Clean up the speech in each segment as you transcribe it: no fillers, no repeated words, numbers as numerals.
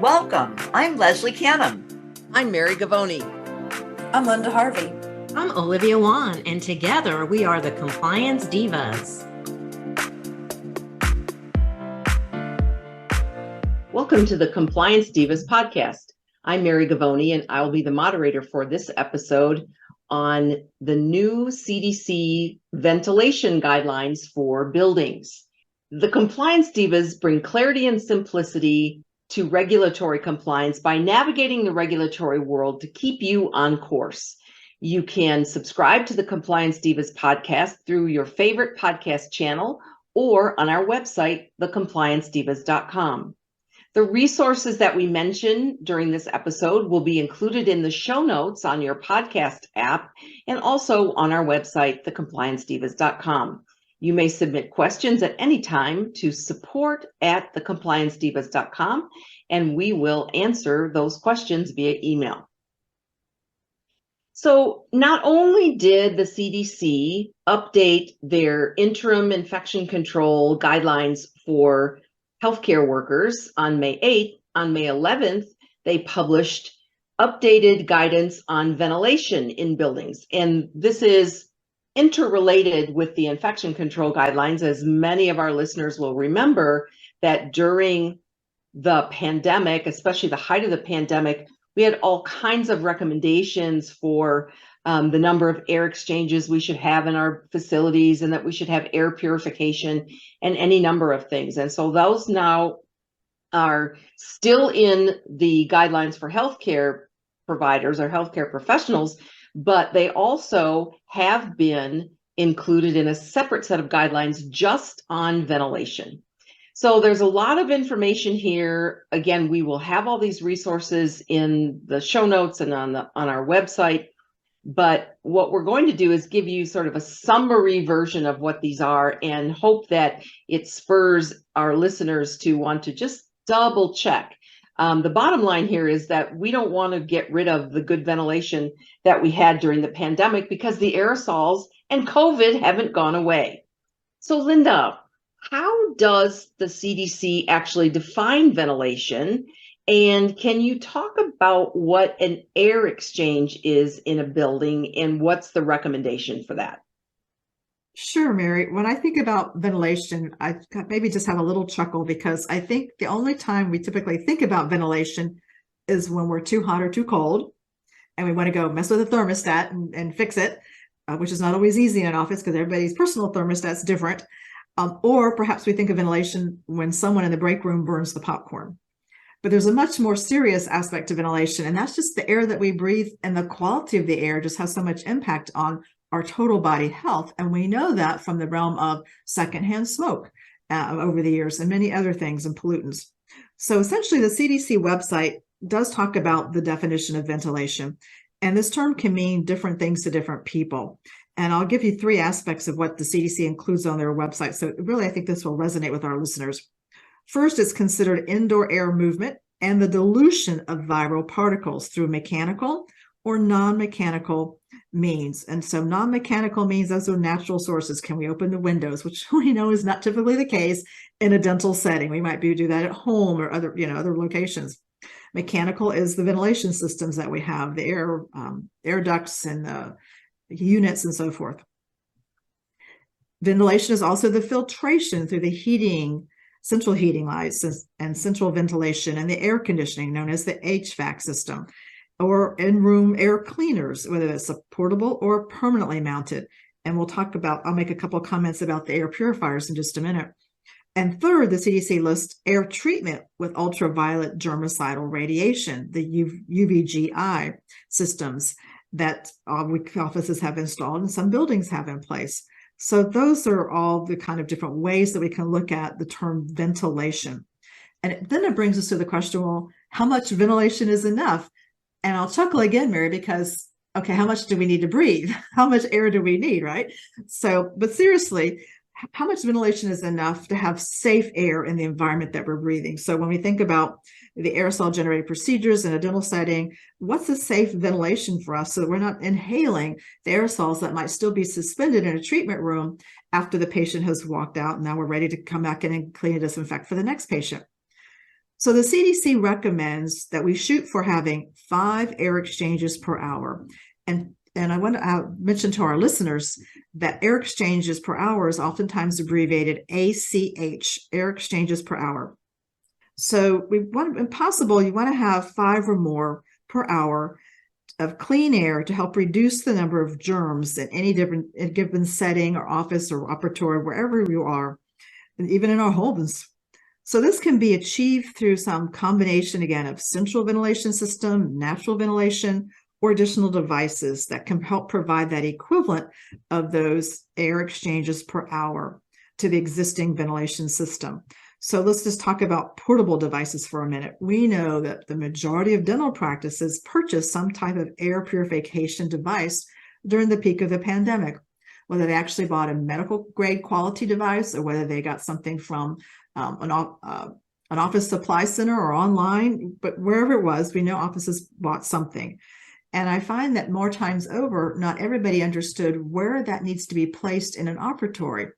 Welcome. I'm Leslie Canham. I'm Mary Gavoni. I'm Linda Harvey. I'm Olivia Wan, and together we are the Compliance Divas. Welcome to the Compliance Divas podcast. I'm Mary Gavoni, and I'll be the moderator for this episode on the new CDC ventilation guidelines for buildings. The Compliance Divas bring clarity and simplicity to regulatory compliance by navigating the regulatory world to keep you on course. You can subscribe to the Compliance Divas podcast through your favorite podcast channel or on our website, thecompliancedivas.com. The resources that we mention during this episode will be included in the show notes on your podcast app and also on our website, thecompliancedivas.com. You may submit questions at any time to support@thecompliancedivas.com, and we will answer those questions via email. So not only did the CDC update their interim infection control guidelines for healthcare workers on May 8th, on May 11th, they published updated guidance on ventilation in buildings. And this is interrelated with the infection control guidelines, as many of our listeners will remember that during the pandemic, especially the height of the pandemic, we had all kinds of recommendations for the number of air exchanges we should have in our facilities and that we should have air purification and any number of things. And so those now are still in the guidelines for healthcare providers or healthcare professionals, but they also have been included in a separate set of guidelines just on ventilation. So there's a lot of information here. Again, we will have all these resources in the show notes and on our website. But what we're going to do is give you sort of a summary version of what these are and hope that it spurs our listeners to want to just double check. The bottom line here is that we don't want to get rid of the good ventilation that we had during the pandemic because the aerosols and COVID haven't gone away. So Linda, how does the CDC actually define ventilation? And can you talk about what an air exchange is in a building and what's the recommendation for that? Sure, Mary. When I think about ventilation, I maybe just have a little chuckle because I think the only time we typically think about ventilation is when we're too hot or too cold and we want to go mess with the thermostat and fix it, which is not always easy in an office because everybody's personal thermostat's different. Or perhaps we think of ventilation when someone in the break room burns the popcorn. But there's a much more serious aspect to ventilation, and that's just the air that we breathe, and the quality of the air just has so much impact on our total body health. And we know that from the realm of secondhand smoke over the years and many other things and pollutants. So essentially, the CDC website does talk about the definition of ventilation, and this term can mean different things to different people. And I'll give you three aspects of what the CDC includes on their website. So really, I think this will resonate with our listeners. First, it's considered indoor air movement and the dilution of viral particles through mechanical or non-mechanical means. And so non-mechanical means those are natural sources. Can we open the windows, which we know is not typically the case in a dental setting. We might do that at home or other locations. Mechanical is the ventilation systems that we have, the air ducts and units and so forth. Ventilation is also the filtration through the heating, central heating lights and central ventilation and the air conditioning known as the HVAC system, or in-room air cleaners, whether it's a portable or permanently mounted. And I'll make a couple of comments about the air purifiers in just a minute. And third, the CDC lists air treatment with ultraviolet germicidal radiation, the UVGI systems that offices have installed and some buildings have in place. So those are all the kind of different ways that we can look at the term ventilation. And then it brings us to the question, well, how much ventilation is enough? And I'll chuckle again, Mary, because, okay, how much do we need to breathe? How much air do we need, right? But seriously, how much ventilation is enough to have safe air in the environment that we're breathing? So when we think about the aerosol generated procedures in a dental setting, what's a safe ventilation for us so that we're not inhaling the aerosols that might still be suspended in a treatment room after the patient has walked out and now we're ready to come back in and clean and disinfect for the next patient? So the CDC recommends that we shoot for having 5 air exchanges per hour. And I want to mention to our listeners that air exchanges per hour is oftentimes abbreviated ACH, air exchanges per hour. So we want, if possible, you want to have 5 or more per hour of clean air to help reduce the number of germs in any given setting or office or operatory, wherever you are, and even in our homes. So this can be achieved through some combination, again, of central ventilation system, natural ventilation, or additional devices that can help provide that equivalent of those air exchanges per hour to the existing ventilation system. So let's just talk about portable devices for a minute. We know that the majority of dental practices purchased some type of air purification device during the peak of the pandemic, whether they actually bought a medical grade quality device or whether they got something from an office supply center or online, but wherever it was, we know offices bought something. And I find that more times over, not everybody understood where that needs to be placed in an operatory.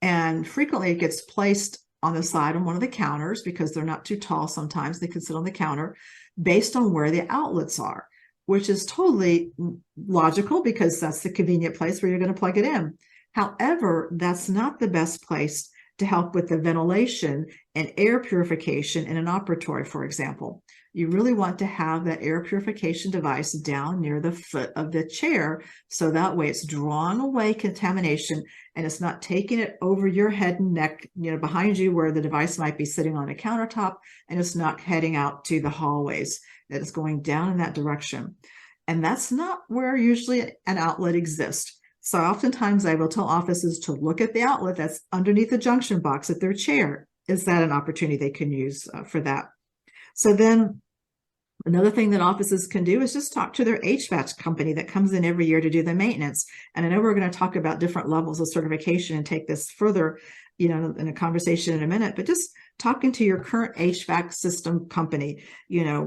And frequently it gets placed on the side on one of the counters because they're not too tall. Sometimes they can sit on the counter based on where the outlets are, which is totally logical because that's the convenient place where you're going to plug it in. However, that's not the best place to help with the ventilation and air purification in an operatory, for example. You really want to have that air purification device down near the foot of the chair, so that way it's drawing away contamination and it's not taking it over your head and neck, behind you where the device might be sitting on a countertop, and it's not heading out to the hallways. That it's going down in that direction. And that's not where usually an outlet exists. So oftentimes I will tell offices to look at the outlet that's underneath the junction box at their chair. Is that an opportunity they can use for that? So then another thing that offices can do is just talk to their HVAC company that comes in every year to do the maintenance. And I know we're going to talk about different levels of certification and take this further, in a conversation in a minute, but just talking to your current HVAC system company,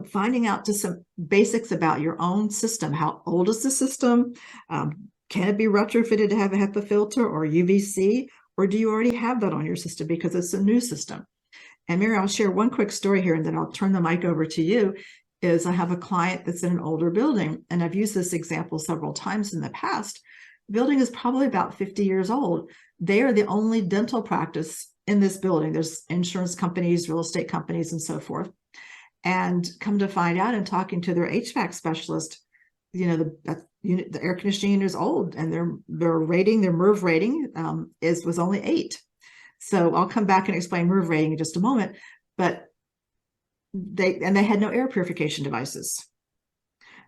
finding out just some basics about your own system. How old is the system? Can it be retrofitted to have a HEPA filter or UVC? Or do you already have that on your system because it's a new system? And Mary, I'll share one quick story here and then I'll turn the mic over to you. I have a client that's in an older building, and I've used this example several times in the past. The building is probably about 50 years old. They are the only dental practice in this building. There's insurance companies, real estate companies, and so forth. And come to find out in talking to their HVAC specialist, the air conditioning unit is old, and their MERV rating was only 8. So I'll come back and explain MERV rating in just a moment. But they had no air purification devices.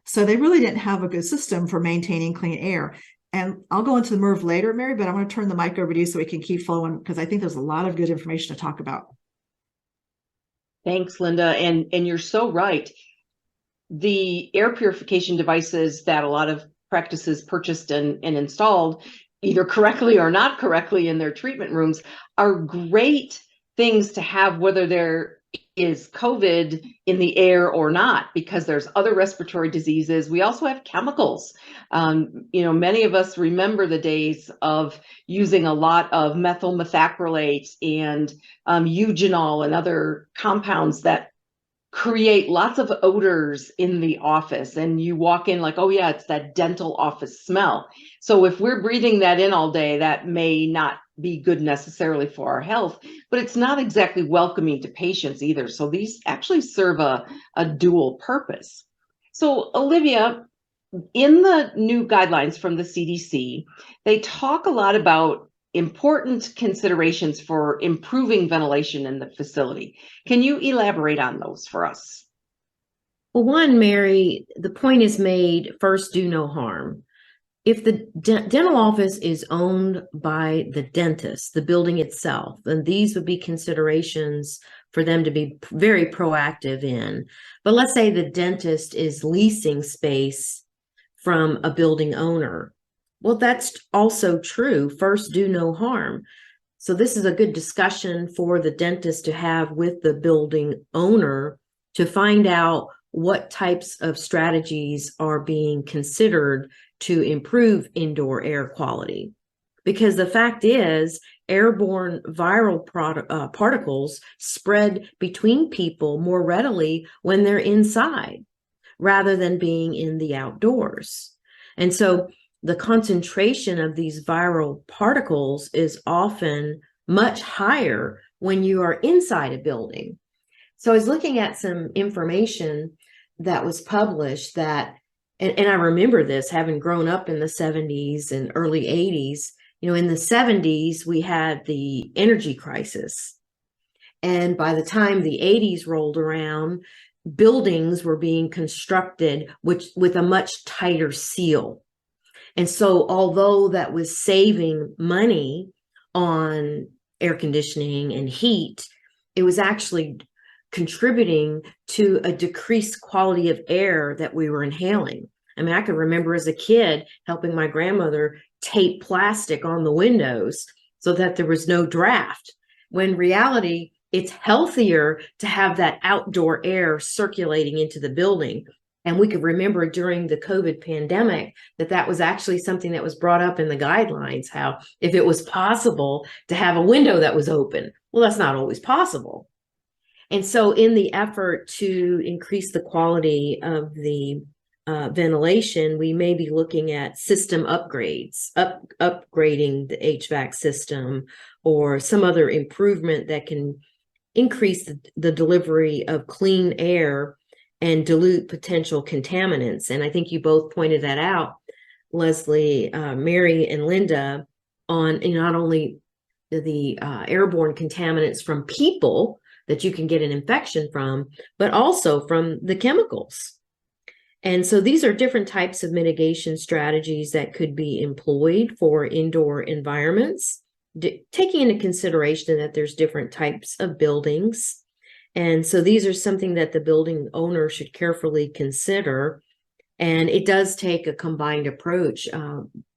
So they really didn't have a good system for maintaining clean air. And I'll go into the MERV later, Mary, but I want to turn the mic over to you so we can keep flowing because I think there's a lot of good information to talk about. Thanks, Linda. And you're so right. The air purification devices that a lot of practices purchased and installed, either correctly or not correctly in their treatment rooms, are great things to have whether there is COVID in the air or not, because there's other respiratory diseases. We also have chemicals. Many of us remember the days of using a lot of methyl methacrylate and eugenol and other compounds that create lots of odors in the office, and you walk in like, oh yeah, it's that dental office smell. So if we're breathing that in all day, that may not be good necessarily for our health, but it's not exactly welcoming to patients either. So these actually serve a dual purpose. So Olivia, in the new guidelines from the CDC, they talk a lot about important considerations for improving ventilation in the facility. Can you elaborate on those for us? Well, one, Mary, the point is made, first, do no harm. If the dental office is owned by the dentist, the building itself, then these would be considerations for them to be very proactive in. But let's say the dentist is leasing space from a building owner. Well, that's also true. First, do no harm. So this is a good discussion for the dentist to have with the building owner to find out what types of strategies are being considered to improve indoor air quality. because the fact is airborne viral particles spread between people more readily when they're inside rather than being in the outdoors. And so the concentration of these viral particles is often much higher when you are inside a building. So I was looking at some information that was published that, and I remember this having grown up in the 70s and early 80s. You know, in the 70s, we had the energy crisis. And by the time the 80s rolled around, buildings were being constructed with a much tighter seal. And so although that was saving money on air conditioning and heat, it was actually contributing to a decreased quality of air that we were inhaling. I mean, I can remember as a kid helping my grandmother tape plastic on the windows so that there was no draft. When in reality, it's healthier to have that outdoor air circulating into the building. And we could remember during the COVID pandemic that was actually something that was brought up in the guidelines, how if it was possible to have a window that was open. Well, that's not always possible. And so in the effort to increase the quality of the ventilation, we may be looking at system upgrades, upgrading the HVAC system or some other improvement that can increase the delivery of clean air and dilute potential contaminants. And I think you both pointed that out, Leslie, Mary, and Linda, on not only the airborne contaminants from people that you can get an infection from, but also from the chemicals. And so these are different types of mitigation strategies that could be employed for indoor environments, taking into consideration that there's different types of buildings. And so these are something that the building owner should carefully consider. And it does take a combined approach.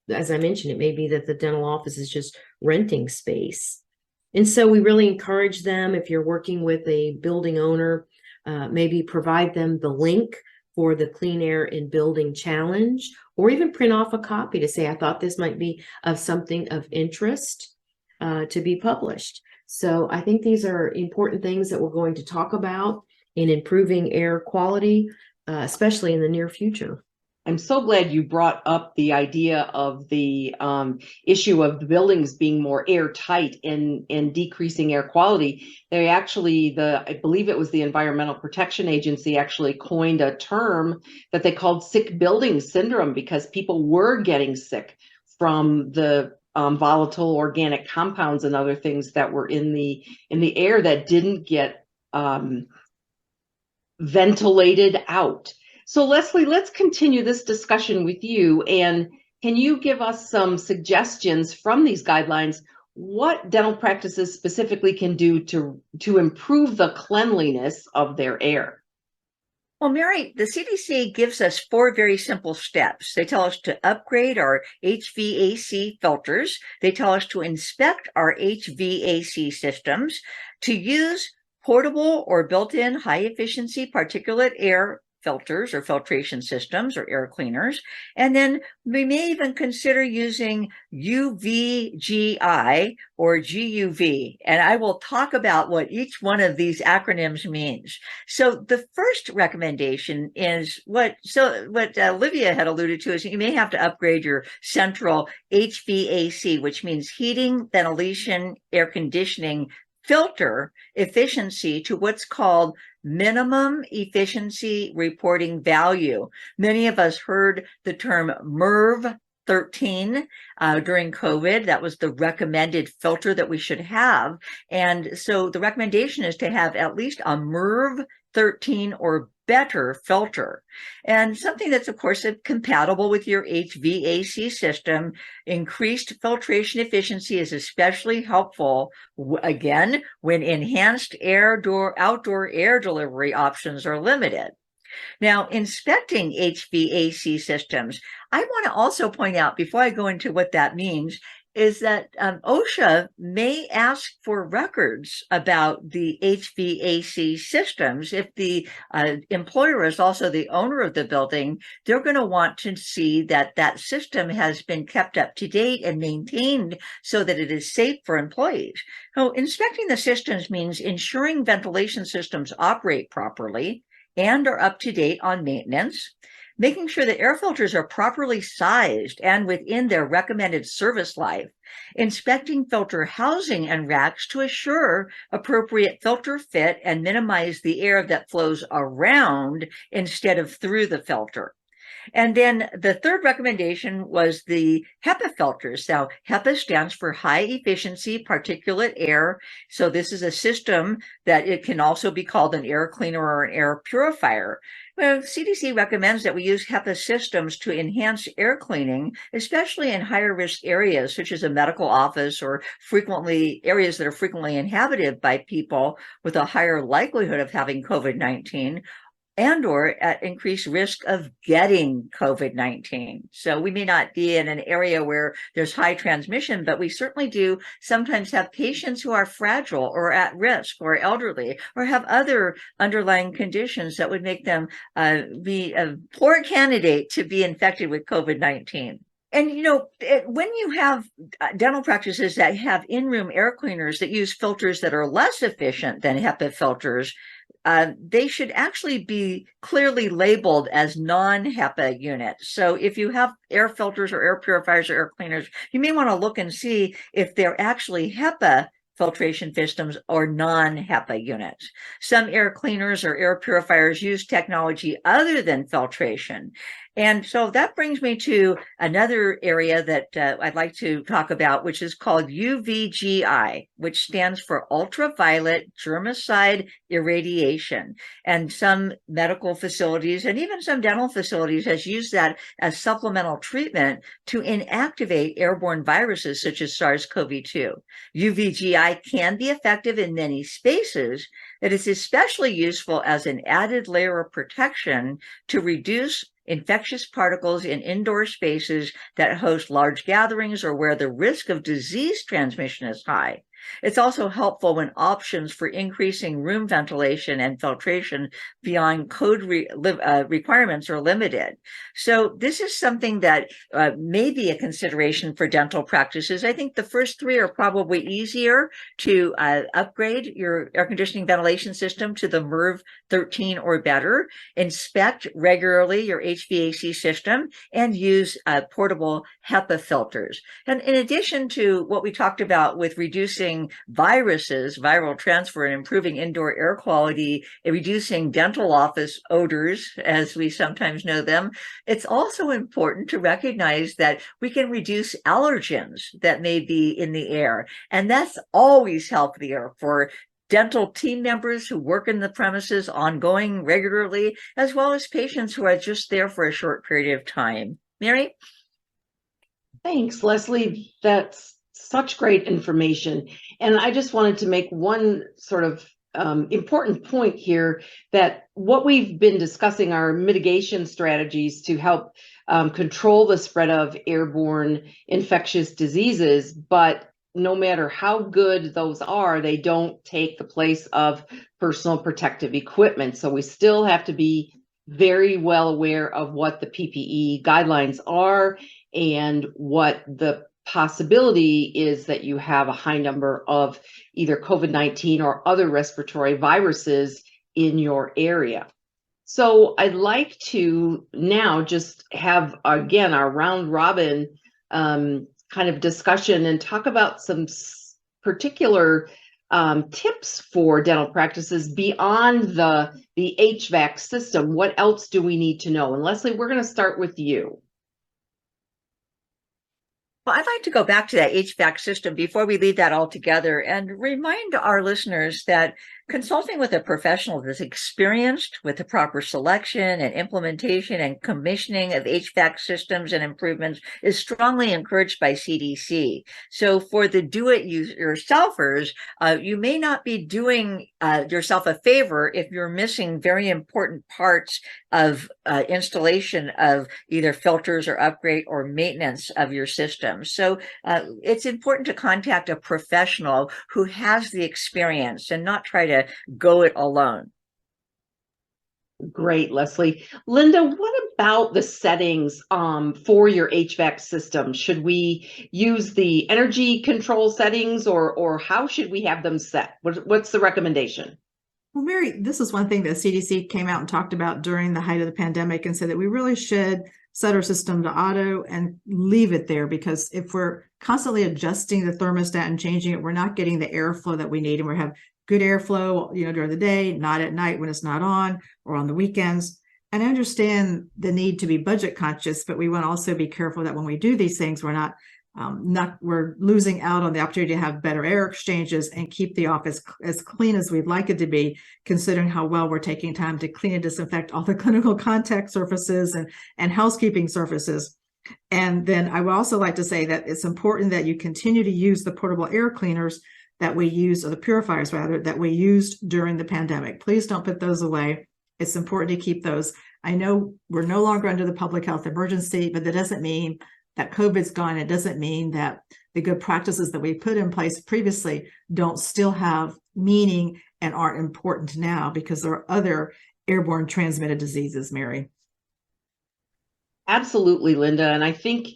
As I mentioned, it may be that the dental office is just renting space. And so we really encourage them, if you're working with a building owner, maybe provide them the link for the Clean Air in Building Challenge, or even print off a copy to say, I thought this might be of something of interest to be published. So I think these are important things that we're going to talk about in improving air quality, especially in the near future. I'm so glad you brought up the idea of the issue of the buildings being more airtight and decreasing air quality. They actually, I believe it was the Environmental Protection Agency actually coined a term that they called sick building syndrome, because people were getting sick from the volatile organic compounds and other things that were in the air that didn't get ventilated out. So Leslie, let's continue this discussion with you. And can you give us some suggestions from these guidelines, what dental practices specifically can do to improve the cleanliness of their air? Well, Mary, the CDC gives us 4 very simple steps. They tell us to upgrade our HVAC filters. They tell us to inspect our HVAC systems, to use portable or built-in high-efficiency particulate air filters or filtration systems or air cleaners. And then we may even consider using UVGI or GUV. And I will talk about what each one of these acronyms means. So the first recommendation is what Olivia had alluded to, is you may have to upgrade your central HVAC, which means heating, ventilation, air conditioning filter efficiency to what's called minimum efficiency reporting value. Many of us heard the term MERV 13 during COVID. That was the recommended filter that we should have. And so the recommendation is to have at least a MERV 13 or better filter. And something that's, of course, compatible with your HVAC system. Increased filtration efficiency is especially helpful, again, when enhanced outdoor air delivery options are limited. Now, inspecting HVAC systems, I want to also point out, before I go into what that means, is that OSHA may ask for records about the HVAC systems. If the employer is also the owner of the building, they're going to want to see that that system has been kept up to date and maintained so that it is safe for employees. So inspecting the systems means ensuring ventilation systems operate properly and are up to date on maintenance, making sure that air filters are properly sized and within their recommended service life, inspecting filter housing and racks to assure appropriate filter fit and minimize the air that flows around instead of through the filter. And then the third recommendation was the HEPA filters. Now, HEPA stands for high efficiency particulate air. So this is a system that it can also be called an air cleaner or an air purifier. Well, CDC recommends that we use HEPA systems to enhance air cleaning, especially in higher risk areas such as a medical office or areas that are frequently inhabited by people with a higher likelihood of having COVID-19 and or at increased risk of getting COVID-19. So we may not be in an area where there's high transmission, but we certainly do sometimes have patients who are fragile or at risk or elderly or have other underlying conditions that would make them be a poor candidate to be infected with COVID-19. And, when you have dental practices that have in-room air cleaners that use filters that are less efficient than HEPA filters, they should actually be clearly labeled as non-HEPA units. So if you have air filters or air purifiers or air cleaners, you may want to look and see if they're actually HEPA filtration systems or non-HEPA units. Some air cleaners or air purifiers use technology other than filtration. And so that brings me to another area that I'd like to talk about, which is called UVGI, which stands for ultraviolet germicide irradiation. And some medical facilities and even some dental facilities has used that as supplemental treatment to inactivate airborne viruses such as SARS-CoV-2. UVGI can be effective in many spaces. It is especially useful as an added layer of protection to reduce infectious particles in indoor spaces that host large gatherings or where the risk of disease transmission is high. It's also helpful when options for increasing room ventilation and filtration beyond code requirements are limited. So this is something that may be a consideration for dental practices. I think the first three are probably easier to upgrade your air conditioning ventilation system to the MERV 13 or better, inspect regularly your HVAC system, and use portable HEPA filters. And in addition to what we talked about with reducing viruses, viral transfer, and improving indoor air quality, and reducing dental office odors, as we sometimes know them, it's also important to recognize that we can reduce allergens that may be in the air. And that's always healthier for dental team members who work in the premises ongoing regularly, as well as patients who are just there for a short period of time. Mary? Thanks, Leslie. That's such great information. And I just wanted to make one sort of important point here, that what we've been discussing are mitigation strategies to help control the spread of airborne infectious diseases. But no matter how good those are, they don't take the place of personal protective equipment. So we still have to be very well aware of what the PPE guidelines are and what the possibility is that you have a high number of either COVID-19 or other respiratory viruses in your area. So I'd like to now just have, again, our round robin kind of discussion and talk about some particular tips for dental practices beyond the HVAC system. What else do we need to know? And Leslie, we're going to start with you. Well, I'd like to go back to that HVAC system before we leave that all together and remind our listeners that Consulting with a professional that's experienced with the proper selection and implementation and commissioning of HVAC systems and improvements is strongly encouraged by CDC. So for the do-it-yourselfers, you may not be doing yourself a favor if you're missing very important parts of installation of either filters or upgrade or maintenance of your system. So it's important to contact a professional who has the experience and not try to go it alone. Great, Leslie. Linda, what about the settings for your HVAC system? Should we use the energy control settings, or how should we have them set? What's the recommendation? Well, Mary, this is one thing that CDC came out and talked about during the height of the pandemic and said that we really should set our system to auto and leave it there, because if we're constantly adjusting the thermostat and changing it, we're not getting the airflow that we need, and we have good airflow, during the day, not at night when it's not on, or on the weekends. And I understand the need to be budget conscious, but we want to also be careful that when we do these things, we're losing out on the opportunity to have better air exchanges and keep the office as clean as we'd like it to be, considering how well we're taking time to clean and disinfect all the clinical contact surfaces and housekeeping surfaces. And then I would also like to say that it's important that you continue to use the portable air cleaners that we used, or the purifiers rather, that we used during the pandemic. Please don't put those away. It's important to keep those. I know we're no longer under the public health emergency, but that doesn't mean that COVID's gone. It doesn't mean that the good practices that we put in place previously don't still have meaning and aren't important now, because there are other airborne transmitted diseases, Mary. Absolutely, Linda. And I think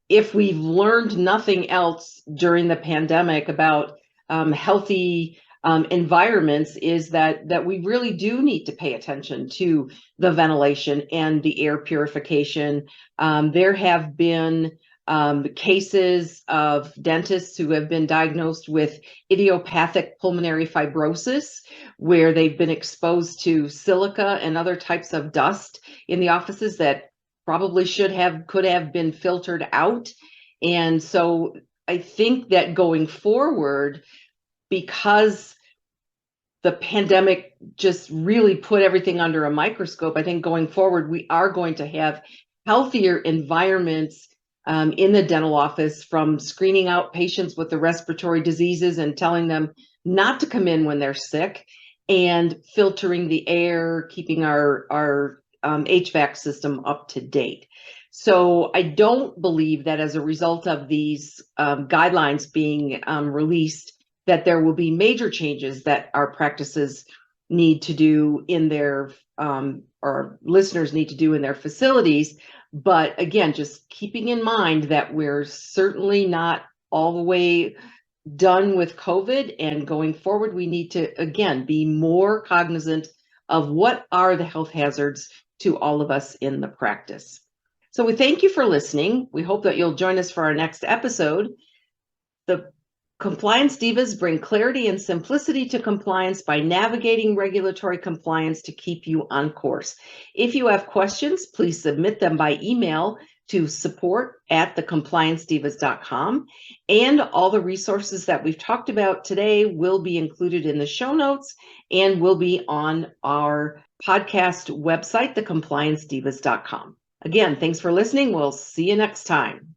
if we've learned nothing else during the pandemic about healthy environments, is that we really do need to pay attention to the ventilation and the air purification. There have been cases of dentists who have been diagnosed with idiopathic pulmonary fibrosis, where they've been exposed to silica and other types of dust in the offices that probably could have been filtered out. And so I think that going forward, because the pandemic just really put everything under a microscope, I think going forward, we are going to have healthier environments in the dental office, from screening out patients with the respiratory diseases and telling them not to come in when they're sick, and filtering the air, keeping our HVAC system up to date. So I don't believe that as a result of these guidelines being released, that there will be major changes that our practices need to do in their, or listeners need to do in their facilities. But again, just keeping in mind that we're certainly not all the way done with COVID, and going forward, we need to, again, be more cognizant of what are the health hazards to all of us in the practice. So we thank you for listening. We hope that you'll join us for our next episode. The Compliance Divas bring clarity and simplicity to compliance by navigating regulatory compliance to keep you on course. If you have questions, please submit them by email to support@thecompliancedivas.com. And all the resources that we've talked about today will be included in the show notes and will be on our podcast website, thecompliancedivas.com. Again, thanks for listening. We'll see you next time.